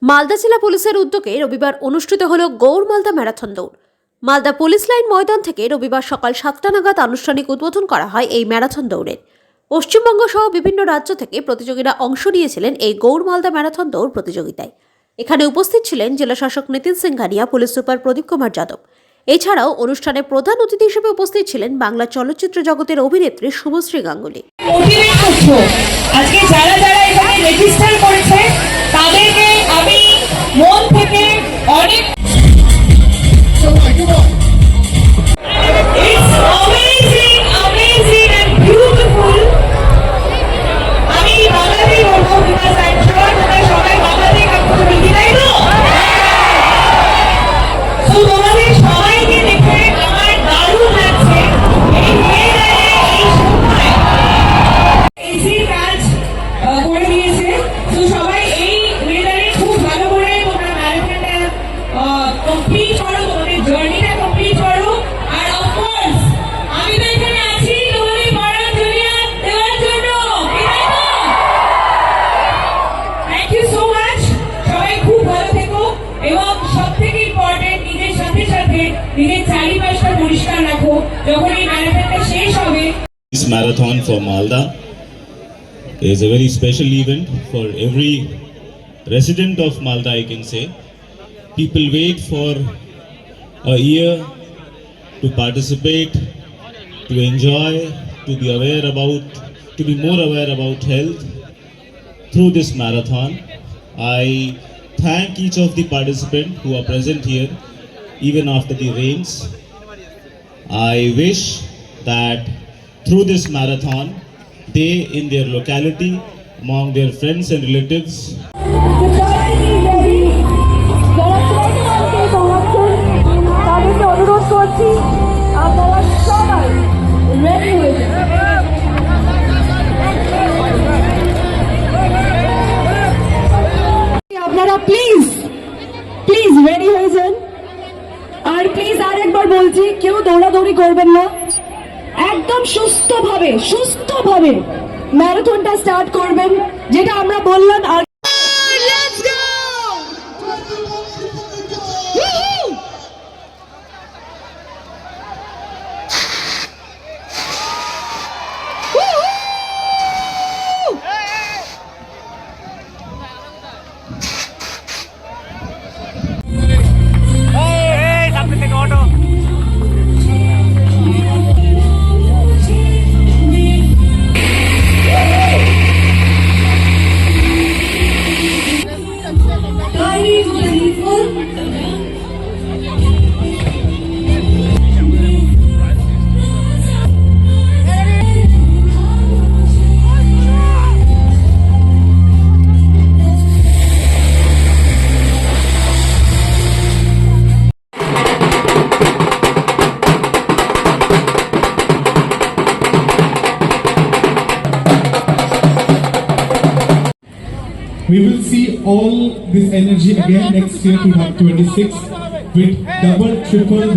মালদা জেলা পুলিশের উদ্যোগে রবিবার অনুষ্ঠিত হল গৌড় মালদা ম্যারাথন দৌড়। মালদা পুলিশ লাইন ময়দান থেকে রবিবার সকাল 7টা নাগাদ আনুষ্ঠানিক উদ্বোধন করা হয় এই ম্যারাথন দৌড়ের। পশ্চিমবঙ্গ সহ বিভিন্ন রাজ্য থেকে প্রতিযোগীরা অংশ নিয়েছিলেন এই গৌড় মালদা ম্যারাথন দৌড় প্রতিযোগিতায়। এখানে উপস্থিত ছিলেন জেলা শাসক নিতিন সিংহানিয়া, পুলিশ সুপার প্রদীপ কুমার যাদব। এছাড়াও অনুষ্ঠানে প্রধান অতিথি হিসেবে উপস্থিত ছিলেন বাংলা চলচ্চিত্র জগতের অভিনেত্রী শুভশ্রী গাঙ্গুলি। আজকে যারা যারা এখানে রেজিস্টার করেছে তাদেরকে আমি মন থেকে অনেক This marathon for Malda is a very special event for every resident of Malda, I can say. People wait for a year to participate, to enjoy, to be more aware about health through this marathon. I thank each of the participants who are present here even after the rains. I wish that through this marathon, they in their locality, among their friends and relatives, আপনারা please ready হয়ে যান। আর please আরেকবার বলছি, কেউ দৌড়াদৌড়ি করবেন না, একদম সুস্থভাবে ম্যারাথনটা স্টার্ট করবেন, যেটা আমরা বললাম। আর we will see all this energy again next year, 2026, with double, triple